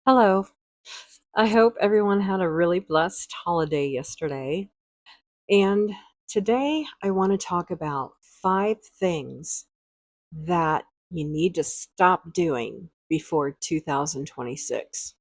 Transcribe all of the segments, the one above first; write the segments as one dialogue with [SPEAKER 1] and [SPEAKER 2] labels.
[SPEAKER 1] Hello. I hope everyone had a really blessed holiday yesterday. And today I want to talk about 5 things that you need to stop doing before 2026.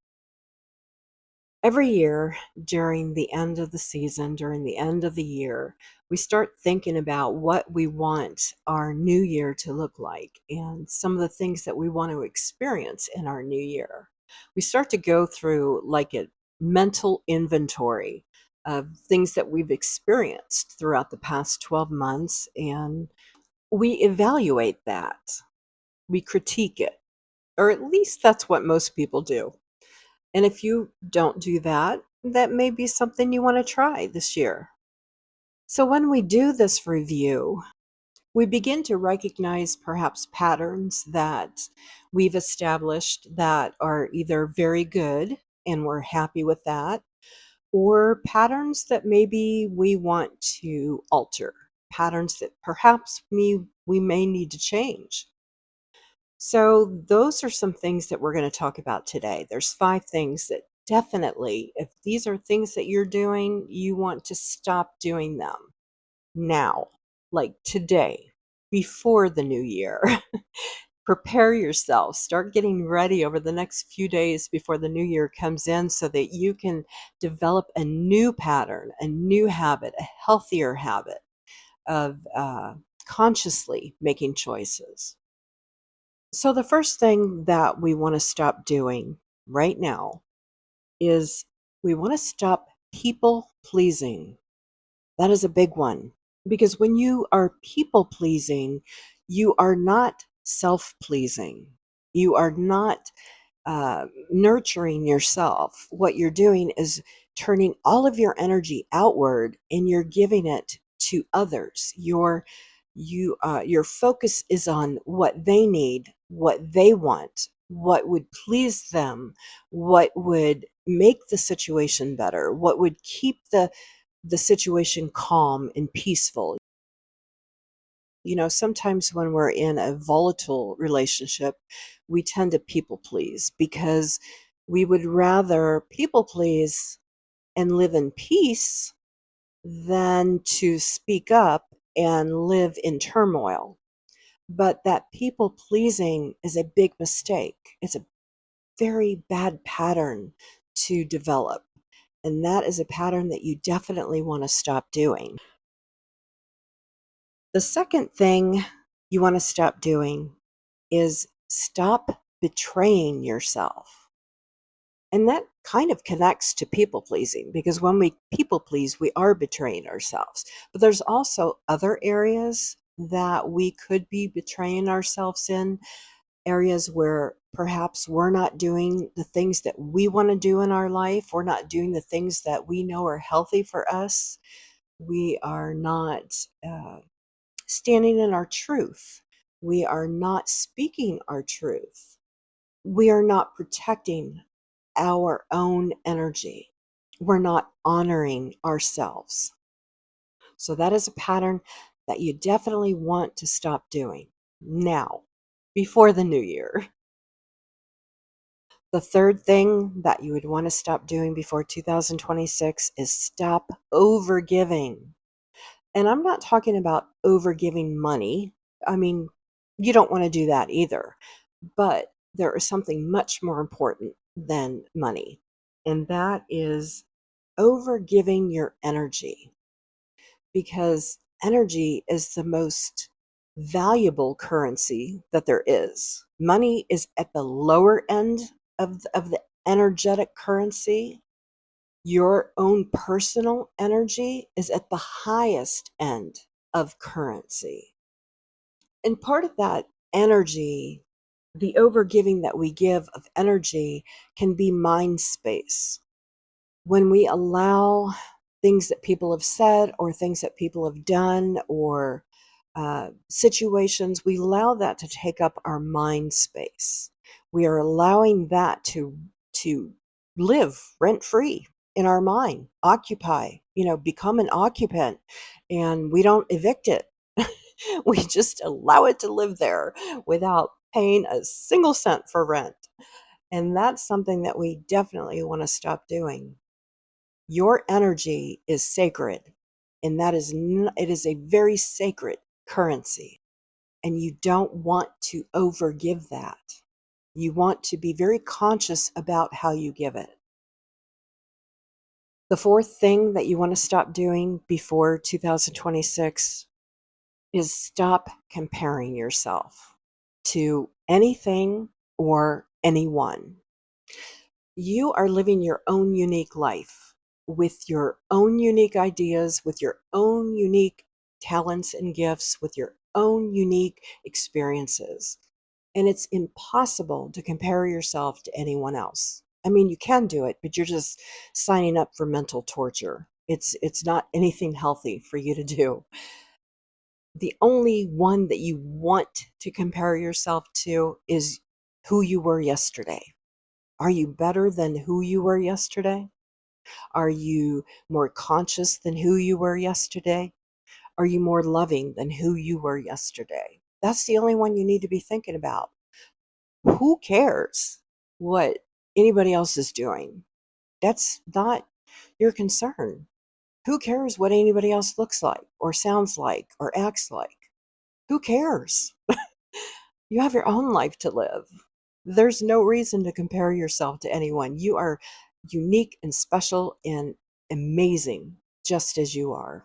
[SPEAKER 1] Every year during the end of the season, during the end of the year, we start thinking about what we want our new year to look like and some of the things that we want to experience in our new year. We start to go through like a mental inventory of things that we've experienced throughout the past 12 months, and we evaluate that. We critique it, or at least that's what most people do. And if you don't do that, that may be something you want to try this year. So when we do this review, we begin to recognize perhaps patterns that we've established that are either very good and we're happy with that, or patterns that maybe we want to alter, patterns that perhaps we may need to change. So, those are some things that we're going to talk about today. There's 5 things that definitely, if these are things that you're doing, you want to stop doing them now, like today, before the new year. Prepare yourself, start getting ready over the next few days before the new year comes in so that you can develop a new pattern, a new habit, a healthier habit of consciously making choices. So, the first thing that we want to stop doing right now is we want to stop people pleasing. That is a big one because when you are people pleasing, you are not self pleasing. You are not nurturing yourself. What you're doing is turning all of your energy outward and you're giving it to others. Your focus is on what they need, what they want, what would please them, what would make the situation better, what would keep the situation calm and peaceful. Sometimes when we're in a volatile relationship, we tend to people please because we would rather people please and live in peace than to speak up and live in turmoil. But that people pleasing is a big mistake. It's a very bad pattern to develop. And that is a pattern that you definitely want to stop doing. The second thing you want to stop doing is stop betraying yourself. And that kind of connects to people pleasing because when we people please, we are betraying ourselves. But there's also other areas that we could be betraying ourselves in, areas where perhaps we're not doing the things that we want to do in our life. We're not doing the things that we know are healthy for us. We are not standing in our truth. We are not speaking our truth. We are not protecting our own energy. We're not honoring ourselves. So that is a pattern that you definitely want to stop doing now, before the new year. The third thing that you would want to stop doing before 2026 is stop overgiving. And I'm not talking about overgiving money. I mean, you don't want to do that either. But there is something much more important than money, and that is overgiving your energy, because energy is the most valuable currency that there is. Money is at the lower end of the energetic currency. Your own personal energy is at the highest end of currency. And part of that energy, the overgiving that we give of energy, can be mind space. When we allow things that people have said or things that people have done or situations, we allow that to take up our mind space. We are allowing that to live rent free in our mind, occupy, become an occupant, and we don't evict it. We just allow it to live there without paying a single cent for rent. And that's something that we definitely want to stop doing. Your energy is sacred, and it is a very sacred currency, and you don't want to overgive that. You want to be very conscious about how you give it. The fourth thing that you want to stop doing before 2026 is stop comparing yourself to anything or anyone. You are living your own unique life with your own unique ideas, with your own unique talents and gifts, with your own unique experiences. And it's impossible to compare yourself to anyone else. I mean, you can do it, but you're just signing up for mental torture. It's not anything healthy for you to do. The only one that you want to compare yourself to is who you were yesterday. Are you better than who you were yesterday? Are you more conscious than who you were yesterday? Are you more loving than who you were yesterday? That's the only one you need to be thinking about. Who cares what anybody else is doing? That's not your concern. Who cares what anybody else looks like or sounds like or acts like? Who cares? You have your own life to live. There's no reason to compare yourself to anyone. You are unique and special and amazing just as you are.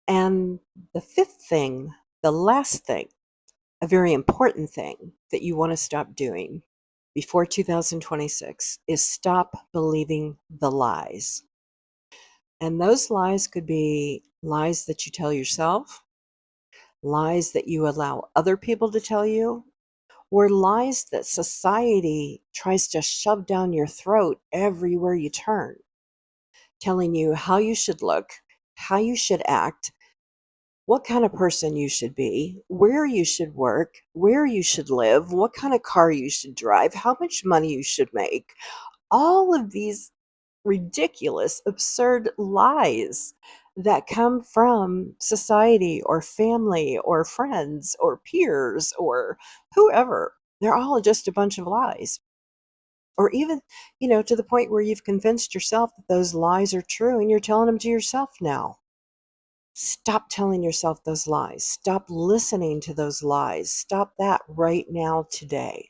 [SPEAKER 1] And the fifth thing, the last thing, a very important thing that you want to stop doing before 2026 is stop believing the lies. And those lies could be lies that you tell yourself, lies that you allow other people to tell you, or lies that society tries to shove down your throat everywhere you turn, telling you how you should look, how you should act, what kind of person you should be, where you should work, where you should live, what kind of car you should drive, how much money you should make. All of these ridiculous, absurd lies that come from society or family or friends or peers or whoever. They're all just a bunch of lies. Or even, to the point where you've convinced yourself that those lies are true and you're telling them to yourself now. Stop telling yourself those lies. Stop listening to those lies. Stop that right now, today.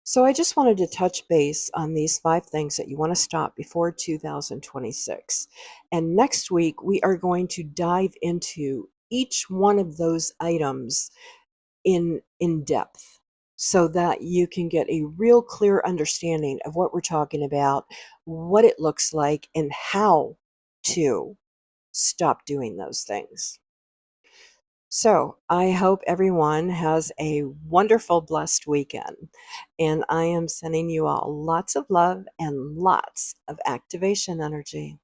[SPEAKER 1] So I just wanted to touch base on these 5 things that you want to stop before 2026. And next week, we are going to dive into each one of those items in depth so that you can get a real clear understanding of what we're talking about, what it looks like, and how to stop doing those things. So I hope everyone has a wonderful, blessed weekend. And I am sending you all lots of love and lots of activation energy.